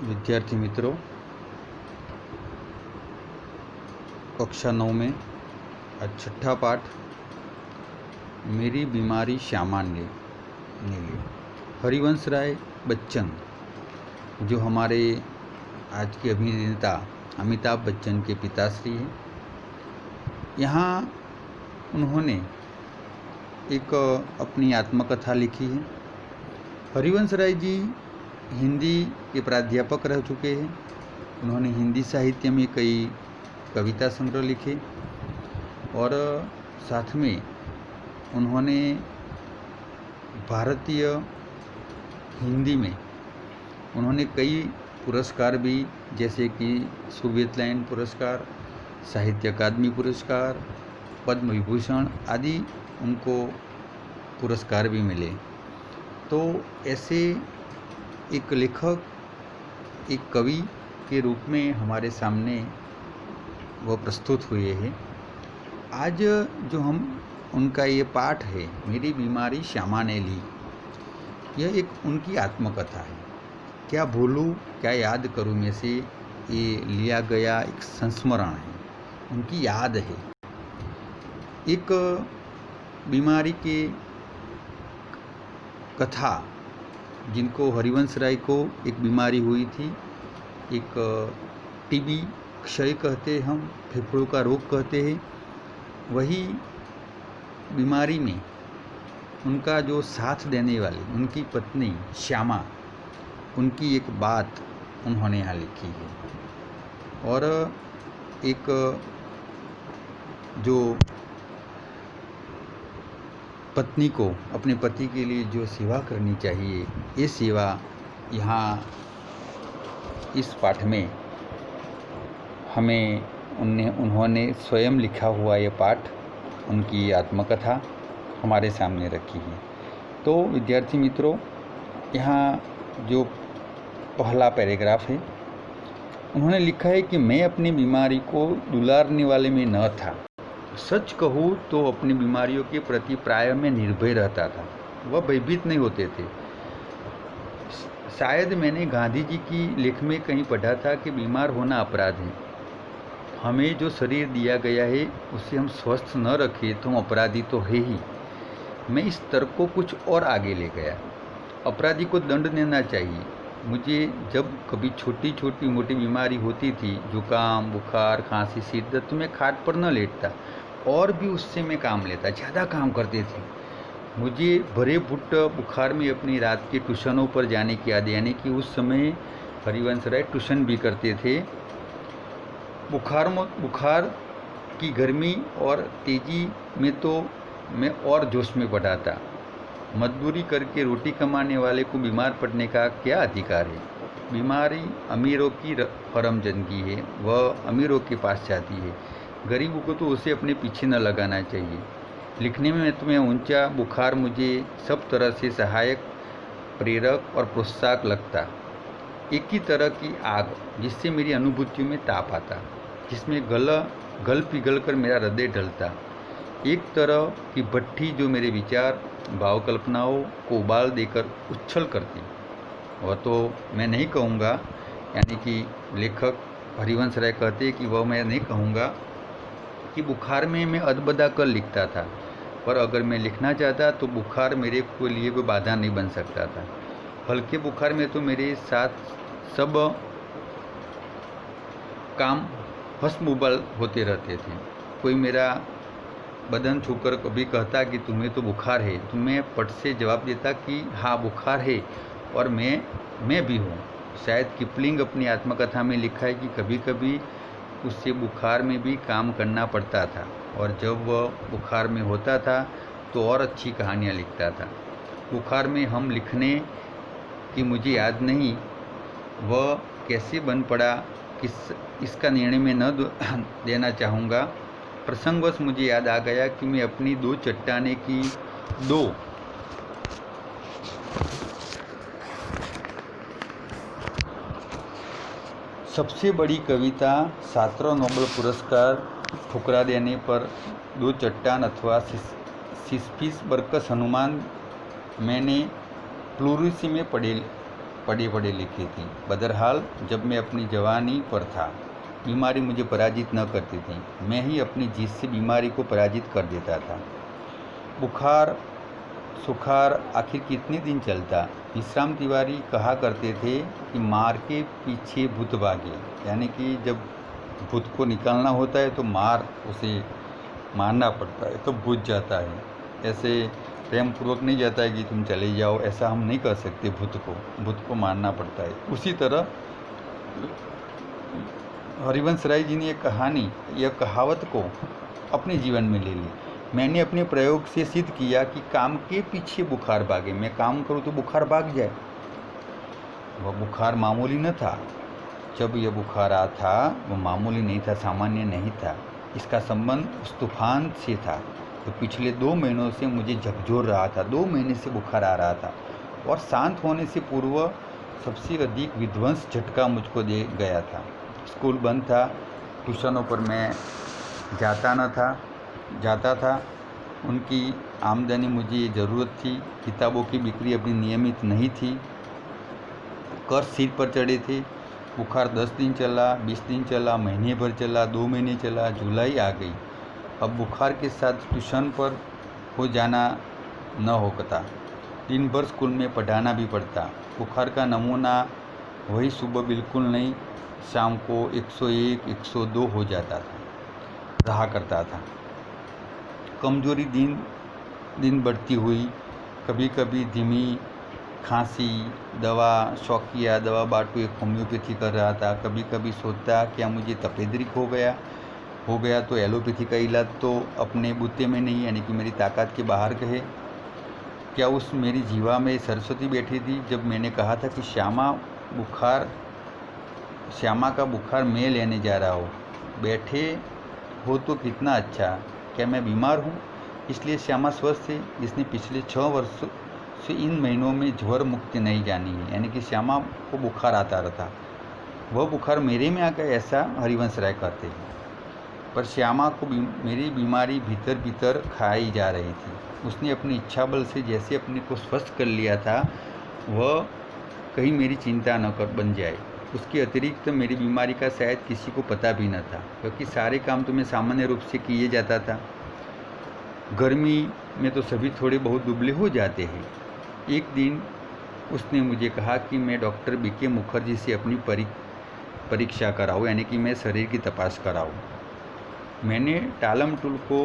विद्यार्थी मित्रों, कक्षा 9 में आज छठा पाठ मेरी बीमारी सामान्य नीली। हरिवंश राय बच्चन, जो हमारे आज के अभिनेता अमिताभ बच्चन के पिताश्री हैं, यहाँ उन्होंने एक अपनी आत्मकथा लिखी है। हरिवंश राय जी हिंदी के प्राध्यापक रह चुके हैं। उन्होंने हिंदी साहित्य में कई कविता संग्रह लिखे और साथ में उन्होंने भारतीय हिंदी में उन्होंने कई पुरस्कार भी, जैसे कि सोवियत लैंड पुरस्कार, साहित्य अकादमी पुरस्कार, पद्म विभूषण आदि उनको पुरस्कार भी मिले। तो ऐसे एक लेखक, एक कवि के रूप में हमारे सामने वो प्रस्तुत हुए हैं। आज जो हम उनका ये पाठ है, मेरी बीमारी श्यामा ने ली, यह एक उनकी आत्मकथा है। क्या भूलूं क्या याद करूं में से ये लिया गया एक संस्मरण है, उनकी याद है। एक बीमारी के कथा, जिनको हरिवंश राय को एक बीमारी हुई थी, एक टीबी, क्षय कहते हैं हम, फेफड़ों का रोग कहते हैं। वही बीमारी में उनका जो साथ देने वाली उनकी पत्नी श्यामा, उनकी एक बात उन्होंने यहाँ लिखी है। और एक जो पत्नी को अपने पति के लिए जो सेवा करनी चाहिए, ये सेवा यहाँ इस पाठ में हमें उन्होंने स्वयं लिखा हुआ ये पाठ, उनकी आत्मकथा हमारे सामने रखी है। तो विद्यार्थी मित्रों, यहाँ जो पहला पैराग्राफ है, उन्होंने लिखा है कि मैं अपनी बीमारी को दुलारने वाले में न था। सच कहूँ तो अपनी बीमारियों के प्रति प्राय में निर्भय रहता था, वह भयभीत नहीं होते थे। शायद मैंने गांधी जी की लेख में कहीं पढ़ा था कि बीमार होना अपराध है। हमें जो शरीर दिया गया है उसे हम स्वस्थ न रखें तो हम अपराधी तो है ही। मैं इस तर्क को कुछ और आगे ले गया। अपराधी को दंड देना चाहिए। मुझे जब कभी छोटी छोटी मोटी बीमारी होती थी, जुकाम, बुखार, खांसी, सिर दर्द, तो मैं खाट पर न लेटता और भी उससे मैं काम लेता, ज़्यादा काम करते थे। मुझे भरे बुट बुखार में अपनी रात के ट्यूशनों पर जाने की याद, यानी कि उस समय हरिवंश राय ट्यूशन भी करते थे। बुखार की गर्मी और तेज़ी में तो मैं और जोश में पड़ा था। मजदूरी करके रोटी कमाने वाले को बीमार पड़ने का क्या अधिकार है? बीमारी अमीरों की हरमजनगी है, वह अमीरों के पास जाती है। गरीबों को तो उसे अपने पीछे न लगाना चाहिए। लिखने में तुम्हें ऊंचा बुखार मुझे सब तरह से सहायक, प्रेरक और प्रोत्साहक लगता। एक ही तरह की आग जिससे मेरी अनुभूतियों में ताप आता, जिसमें गल पिघल कर मेरा हृदय ढलता। एक तरह की भट्ठी जो मेरे विचार, भाव, कल्पनाओं को उबाल देकर उछल करती। वह तो मैं नहीं कहूँगा, यानी कि लेखक हरिवंश राय कहते हैं कि वह मैं नहीं कहूँगा कि बुखार में मैं अदबदा कर लिखता था, पर अगर मैं लिखना चाहता तो बुखार मेरे को लिए कोई बाधा नहीं बन सकता था। हल्के बुखार में तो मेरे साथ सब काम हस्तमुबल होते रहते थे। कोई मेरा बदन छूकर कभी कहता कि तुम्हें तो बुखार है, तो मैं पट से जवाब देता कि हाँ बुखार है और मैं भी हूँ। शायद किपलिंग अपनी आत्मकथा में लिखा है कि कभी कभी उससे बुखार में भी काम करना पड़ता था, और जब वह बुखार में होता था तो और अच्छी कहानियाँ लिखता था। बुखार में हम लिखने की मुझे याद नहीं, वह कैसे बन पड़ा इसका निर्णय मैं न देना चाहूँगा। प्रसंगवश मुझे याद आ गया कि मैं अपनी दो चट्टाने की सबसे बड़ी कविता सार्त्र नोबेल पुरस्कार ठुकरा देने पर दो चट्टान अथवा सिस्फिस बरकस हनुमान मैंने प्लूरिसी में पढ़े पढ़े लिखे थी। बहरहाल जब मैं अपनी जवानी पर था, बीमारी मुझे पराजित न करती थी, मैं ही अपनी जीत से बीमारी को पराजित कर देता था। बुखार सुखार आखिर कितने दिन चलता। विश्राम तिवारी कहा करते थे कि मार के पीछे भूत भागे, यानी कि जब भूत को निकालना होता है तो उसे मारना पड़ता है तो भूत जाता है। ऐसे प्रेम पूर्वक नहीं जाता है कि तुम चले जाओ, ऐसा हम नहीं कर सकते। भूत को मारना पड़ता है। उसी तरह हरिवंश राय जी ने यह कहावत को अपने जीवन में ले ली। मैंने अपने प्रयोग से सिद्ध किया कि काम के पीछे बुखार भागे। मैं काम करूं तो बुखार भाग जाए। वह बुखार मामूली न था। जब यह बुखार आया था वह मामूली नहीं था, सामान्य नहीं था। इसका संबंध उस तूफान से था तो पिछले 2 महीनों से मुझे झकझोर रहा था। 2 महीने से बुखार आ रहा था और शांत होने से पूर्व सबसे अधिक विध्वंस झटका मुझको दे गया था। स्कूल बंद था, ट्यूशनों पर मैं जाता था। उनकी आमदनी मुझे ज़रूरत थी। किताबों की बिक्री अपनी नियमित नहीं थी। कर्ज सिर पर चढ़े थे। बुखार 10 दिन चला, 20 दिन चला, महीने भर चला, 2 महीने चला, जुलाई आ गई। अब बुखार के साथ ट्यूशन पर हो जाना न होता। दिन भर स्कूल में पढ़ाना भी पड़ता। बुखार का नमूना वही सुबह बिल्कुल नहीं, शाम को 101, 102 हो जाता था, रहा करता था। कमजोरी दिन दिन बढ़ती हुई। कभी कभी धीमी खांसी, शौकिया दवा बाटू एक होम्योपैथी कर रहा था। कभी कभी सोचता क्या मुझे तपेदिक हो गया तो एलोपैथी का इलाज तो अपने बूते में नहीं, यानी कि मेरी ताकत के बाहर कहे। क्या उस मेरी जीवा में सरस्वती बैठी थी जब मैंने कहा था कि श्यामा का बुखार मैं लेने जा रहा हूँ। बैठे हो तो कितना अच्छा। क्या मैं बीमार हूँ इसलिए श्यामा स्वस्थ है, जिसने पिछले 6 वर्ष से इन महीनों में ज्वर मुक्ति नहीं जानी है, यानी कि श्यामा को बुखार आता रहता। वह बुखार मेरे में आ गया, ऐसा हरिवंश राय कहते हैं। पर श्यामा को मेरी बीमारी भीतर भीतर खाई जा रही थी। उसने अपनी इच्छा बल से जैसे अपने को स्वस्थ कर लिया था, वह कहीं मेरी चिंता न बन जाए। उसके अतिरिक्त मेरी बीमारी का शायद किसी को पता भी न था, क्योंकि सारे काम तो मैं सामान्य रूप से किए जाता था। गर्मी में तो सभी थोड़े बहुत दुबले हो जाते हैं। एक दिन उसने मुझे कहा कि मैं डॉक्टर बीके मुखर्जी से अपनी परीक्षा कराऊँ, यानी कि मैं शरीर की तपास कराऊँ। मैंने टालम टूल को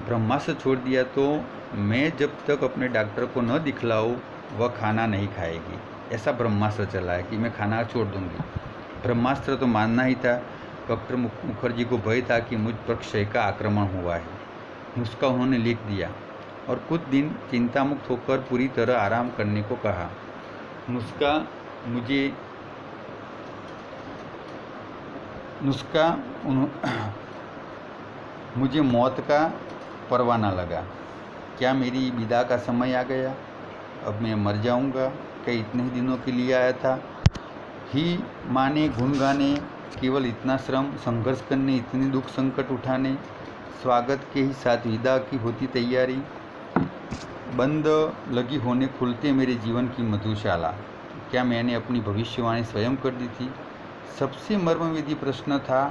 ब्रह्मास्त्र छोड़ दिया, तो मैं जब तक अपने डॉक्टर को न दिखलाऊँ वह खाना नहीं खाएगी। ऐसा ब्रह्मास्त्र चला है कि मैं खाना छोड़ दूंगी। ब्रह्मास्त्र तो मानना ही था। डॉक्टर मुखर्जी को भय था कि मुझ पर क्षय का आक्रमण हुआ है। नुस्खा उन्होंने लिख दिया और कुछ दिन चिंतामुक्त होकर पूरी तरह आराम करने को कहा। मुझे मौत का परवाना लगा। क्या मेरी विदा का समय आ गया? अब मैं मर जाऊंगा? क्या इतने ही दिनों के लिए आया था? माने गुण गाने, केवल इतना श्रम, संघर्ष करने, इतने दुख संकट उठाने, स्वागत के ही साथ विदा की होती तैयारी। बंद लगी होने खुलते मेरे जीवन की मधुशाला। क्या मैंने अपनी भविष्यवाणी स्वयं कर दी थी? सबसे मर्मवेदी प्रश्न था,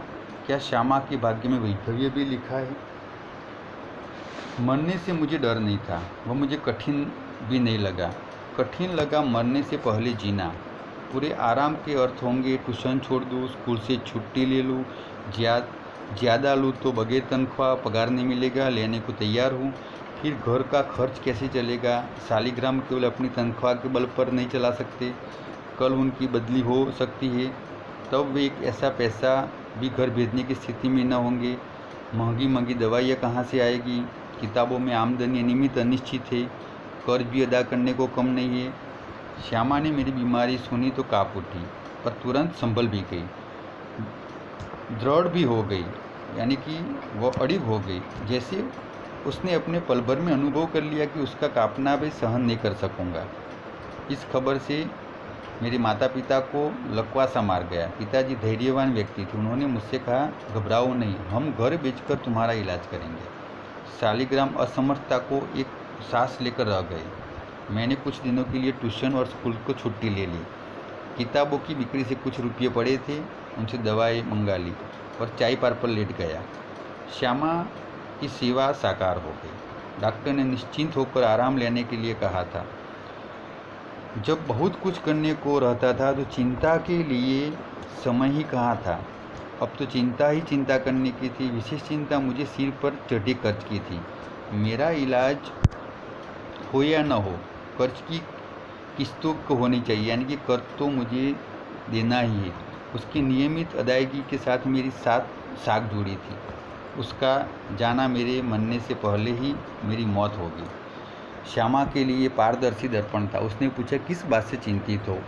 क्या श्यामा के भाग्य में वैभव्य भी लिखा है? मरने से मुझे डर नहीं था, वह मुझे कठिन भी नहीं लगा। कठिन लगा मरने से पहले जीना। पूरे आराम के अर्थ होंगे, ट्यूशन छोड़ दूँ, स्कूल से छुट्टी ले लूँ, ज़्यादा लूँ तो बगैर तनख्वाह पगार नहीं मिलेगा, लेने को तैयार हूँ। फिर घर का खर्च कैसे चलेगा? शालिग्राम केवल अपनी तनख्वाह के बल पर नहीं चला सकते, कल उनकी बदली हो सकती है, तब वे एक ऐसा पैसा भी घर भेजने की स्थिति में न होंगे। महंगी दवाइयाँ कहाँ से आएगी? किताबों में आमदनी अनियमित अनिश्चित है, कर्ज भी अदा करने को कम नहीं है। श्यामा ने मेरी बीमारी सुनी तो काँप उठी, पर तुरंत संभल भी गई, दृढ़ भी हो गई, यानी कि वह अड़िग हो गई। जैसे उसने अपने पल भर में अनुभव कर लिया कि उसका कांपना भी सहन नहीं कर सकूँगा। इस खबर से मेरे माता पिता को लकवा सा मार गया। पिताजी धैर्यवान व्यक्ति थे। उन्होंने मुझसे कहा, घबराओ नहीं, हम घर बेचकर तुम्हारा इलाज करेंगे। शालिग्राम असमर्थता को एक सांस लेकर रह गए। मैंने कुछ दिनों के लिए ट्यूशन और स्कूल को छुट्टी ले ली। किताबों की बिक्री से कुछ रुपये पड़े थे, उनसे दवाएं मंगा ली और चाय पार पर लेट गया। श्यामा की सेवा साकार हो गई। डॉक्टर ने निश्चिंत होकर आराम लेने के लिए कहा था। जब बहुत कुछ करने को रहता था तो चिंता के लिए समय ही कहाँ था। अब तो चिंता ही चिंता करने की थी। विशेष चिंता मुझे सिर पर चढ़े कर्ज की थी। मेरा इलाज हो या न हो, कर्ज की किस्तों को होनी चाहिए, यानी कि कर्ज तो मुझे देना ही है। उसकी नियमित अदायगी के साथ मेरी साख जुड़ी थी। उसका जाना मेरे मरने से पहले ही मेरी मौत होगी। श्यामा के लिए पारदर्शी दर्पण था। उसने पूछा, किस बात से चिंतित हो?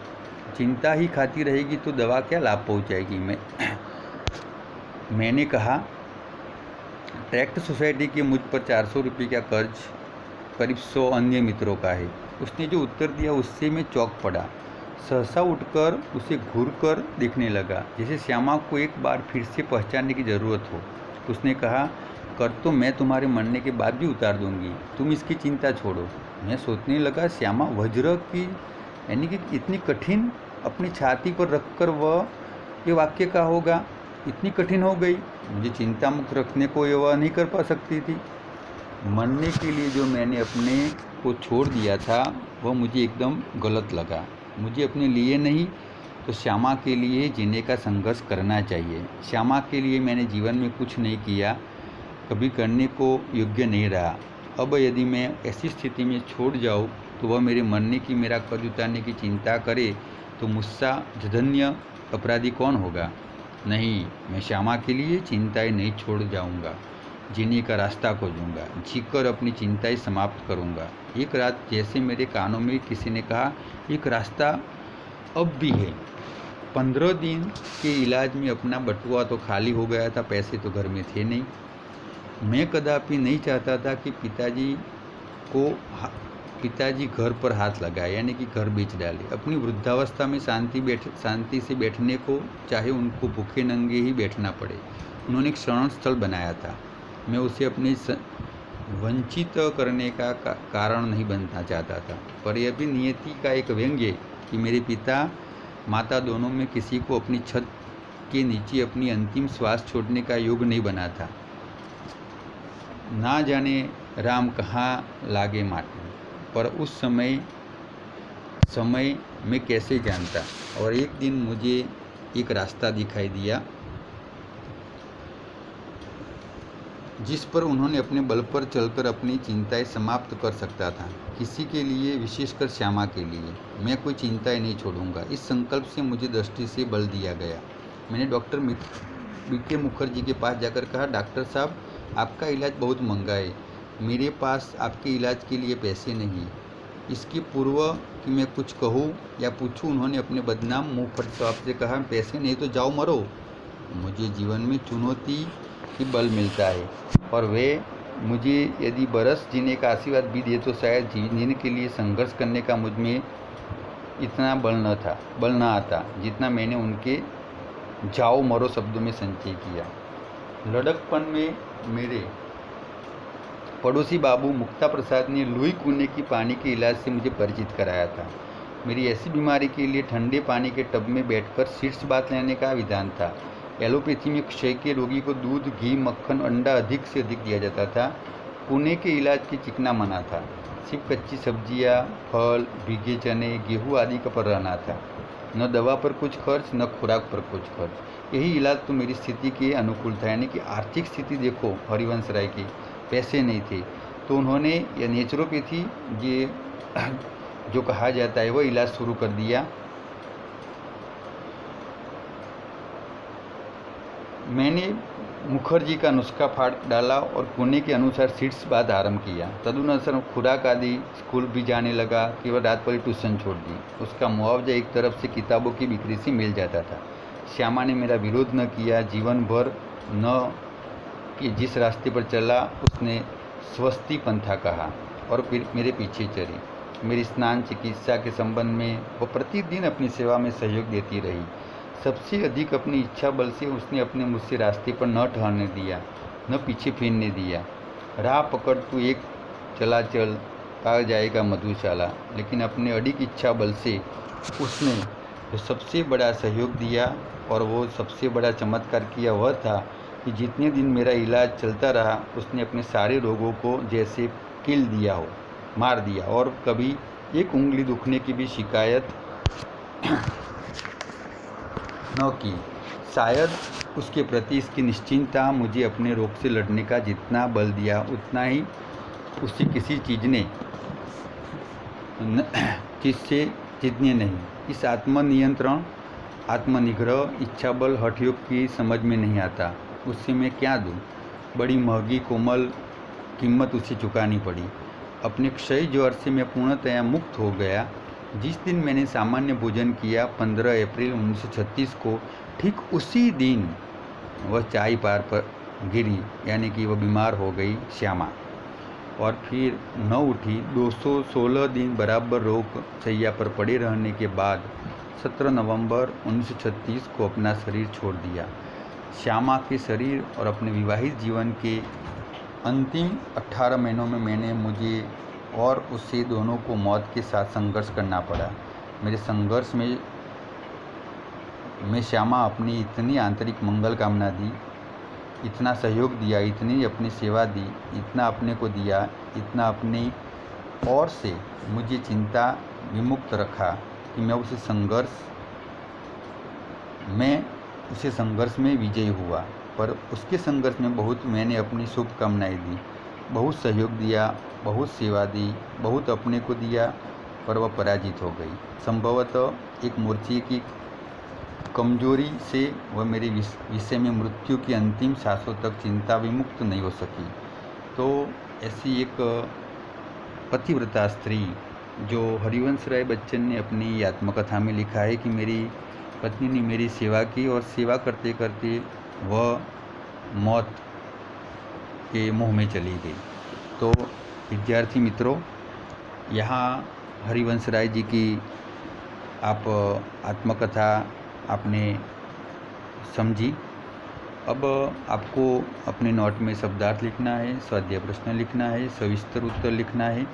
चिंता ही खाती रहेगी तो दवा क्या लाभ पहुंचाएगी? मैंने कहा, ट्रैक्ट सोसाइटी के मुझ पर 400 रुपये का कर्ज करीब 100 अन्य मित्रों का है। उसने जो उत्तर दिया उससे मैं चौंक पड़ा। सहसा उठकर उसे घूर कर देखने लगा, जैसे श्यामा को एक बार फिर से पहचानने की ज़रूरत हो। उसने कहा, कर तो मैं तुम्हारे मरने के बाद भी उतार दूंगी, तुम इसकी चिंता छोड़ो। मैं सोचने लगा, श्यामा वज्र की यानी कि इतनी कठिन अपनी छाती पर रखकर वह ये वाक्य का होगा, इतनी कठिन हो गई। मुझे चिंता मुक्त रखने को ये वह नहीं कर पा सकती थी। मरने के लिए जो मैंने अपने को छोड़ दिया था वह मुझे एकदम गलत लगा। मुझे अपने लिए नहीं तो श्यामा के लिए जीने का संघर्ष करना चाहिए। श्यामा के लिए मैंने जीवन में कुछ नहीं किया, कभी करने को योग्य नहीं रहा। अब यदि मैं ऐसी स्थिति में छोड़ जाऊँ तो वह मेरे मरने की, मेरा कर्ज उतारने की चिंता करे तो मुझसा जघन्य अपराधी कौन होगा? नहीं, मैं श्यामा के लिए चिंताएं नहीं छोड़ जाऊंगा, जीने का रास्ता खोजूंगा, जीकर अपनी चिंताएं समाप्त करूंगा। एक रात जैसे मेरे कानों में किसी ने कहा, एक रास्ता अब भी है। 15 दिन के इलाज में अपना बटुआ तो खाली हो गया था, पैसे तो घर में थे नहीं। मैं कदापि नहीं चाहता था कि पिताजी घर पर हाथ लगाए, यानी कि घर बेच डाले। अपनी वृद्धावस्था में शांति से बैठने को, चाहे उनको भूखे नंगे ही बैठना पड़े। उन्होंने एक शरण स्थल बनाया था। मैं उसे अपने वंचित करने का कारण नहीं बनना चाहता था, पर यह भी नियति का एक व्यंग्य कि मेरे पिता माता दोनों में किसी को अपनी छत के नीचे अपनी अंतिम श्वास छोड़ने का योग नहीं बना था। ना जाने राम कहाँ लागे माटी, पर उस समय मैं कैसे जानता। और एक दिन मुझे एक रास्ता दिखाई दिया जिस पर उन्होंने अपने बल पर चलकर अपनी चिंताएं समाप्त कर सकता था। किसी के लिए, विशेषकर श्यामा के लिए, मैं कोई चिंताएं नहीं छोड़ूंगा। इस संकल्प से मुझे दृष्टि से बल दिया गया। मैंने डॉक्टर बीके मुखर्जी के पास जाकर कहा, डॉक्टर साहब, आपका इलाज बहुत महंगा है, मेरे पास आपके इलाज के लिए पैसे नहीं। इसके पूर्व कि मैं कुछ कहूँ या पूछूं, उन्होंने अपने बदनाम मुँह फट जवाब से कहा, पैसे नहीं तो जाओ मरो। मुझे जीवन में चुनौती ही बल मिलता है, और वे मुझे यदि बरस जीने का आशीर्वाद भी दे तो शायद जीने के लिए संघर्ष करने का मुझ में इतना बल न आता जितना मैंने उनके जाओ मरो शब्दों में संचय किया। लड़कपन में मेरे पड़ोसी बाबू मुक्ता प्रसाद ने लुई कूने की पानी के इलाज से मुझे परिचित कराया था। मेरी ऐसी बीमारी के लिए ठंडे पानी के टब में बैठकर शीर्ष बात लेने का विधान था। एलोपैथी में क्षय के रोगी को दूध, घी, मक्खन, अंडा अधिक से अधिक दिया जाता था। कूने के इलाज की चिकना मना था। सिर्फ कच्ची सब्जियां, फल, भीगे चने, गेहूँ आदि का पर रहना था। न दवा पर कुछ खर्च, न खुराक पर कुछ खर्च। यही इलाज तो मेरी स्थिति के अनुकूल था। यानी कि आर्थिक स्थिति देखो हरिवंश राय की, पैसे नहीं थे, तो उन्होंने यह नेचुरोपैथी ये जो कहा जाता है वह इलाज शुरू कर दिया। मैंने मुखर्जी का नुस्खा फाड़ डाला और पुणे के अनुसार सीट्स बाद आरंभ किया। तदनुसार खुराक आदि स्कूल भी जाने लगा, केवल रात वाली ट्यूशन छोड़ दी। उसका मुआवजा एक तरफ से किताबों की बिक्री से मिल जाता था। श्यामा ने मेरा विरोध न किया, जीवन भर न कि जिस रास्ते पर चला उसने स्वस्ति पंथा कहा और फिर मेरे पीछे चली। मेरी स्नान चिकित्सा के संबंध में वो प्रतिदिन अपनी सेवा में सहयोग देती रही। सबसे अधिक अपनी इच्छा बल से उसने अपने मुझसे रास्ते पर न ठहरने दिया, न पीछे फिरने दिया। राह पकड़ तू एक चला पा जाएगा मधुशाला। लेकिन अपने अडिग इच्छा बल से उसने जो सबसे बड़ा सहयोग दिया और वो सबसे बड़ा चमत्कार किया वह था कि जितने दिन मेरा इलाज चलता रहा उसने अपने सारे रोगों को जैसे किल दिया हो, मार दिया, और कभी एक उंगली दुखने की भी शिकायत न की। शायद उसके प्रति इसकी निश्चिंतता मुझे अपने रोग से लड़ने का जितना बल दिया उतना ही उसी किसी चीज़ ने चीज़ से जितने नहीं। इस आत्मनियंत्रण, आत्मनिग्रह, इच्छा बल, हठयोग की समझ में नहीं आता। उससे मैं क्या दूँ? बड़ी महंगी कोमल कीमत उसे चुकानी पड़ी। अपने क्षय ज्वर से मैं पूर्णतया मुक्त हो गया। जिस दिन मैंने सामान्य भोजन किया 15 अप्रैल 1936 को, ठीक उसी दिन वह चाय पार पर गिरी, यानी कि वह बीमार हो गई श्यामा, और फिर न उठी। 216 दिन बराबर रोग शैया पर पड़े रहने के बाद 17 नवंबर 1936 को अपना शरीर छोड़ दिया। श्यामा के शरीर और अपने विवाहित जीवन के अंतिम 18 महीनों में मैंने मुझे और उससे दोनों को मौत के साथ संघर्ष करना पड़ा। मेरे संघर्ष में श्यामा अपनी इतनी आंतरिक मंगल कामना दी, इतना सहयोग दिया, इतनी अपनी सेवा दी, इतना अपने को दिया, इतना अपनी ओर से मुझे चिंता विमुक्त रखा कि मैं उसे संघर्ष में विजयी हुआ। पर उसके संघर्ष में बहुत मैंने अपनी शुभकामनाएं दी, बहुत सहयोग दिया, बहुत सेवा दी, बहुत अपने को दिया, पर वह पराजित हो गई। संभवतः एक मूर्छा की कमजोरी से वह मेरे विषय में मृत्यु की अंतिम सांसों तक चिंता विमुक्त नहीं हो सकी। तो ऐसी एक पतिव्रता स्त्री, जो हरिवंश राय बच्चन ने अपनी आत्मकथा में लिखा है कि मेरी पत्नी ने मेरी सेवा की और सेवा करते करते वह मौत के मुंह में चली गई। तो विद्यार्थी मित्रों, यहाँ हरिवंश राय जी की आप आत्मकथा आपने समझी। अब आपको अपने नोट में शब्दार्थ लिखना है, स्वाध्याय प्रश्न लिखना है, सविस्तर उत्तर लिखना है।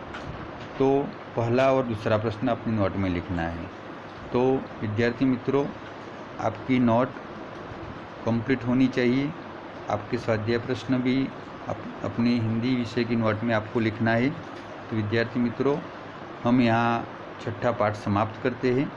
तो पहला और दूसरा प्रश्न अपने नोट में लिखना है। तो विद्यार्थी मित्रों, आपकी नोट कंप्लीट होनी चाहिए। आपके स्वाध्याय प्रश्न भी अपने हिंदी विषय की नोट में आपको लिखना है। तो विद्यार्थी मित्रों, हम यहाँ छठा पाठ समाप्त करते हैं।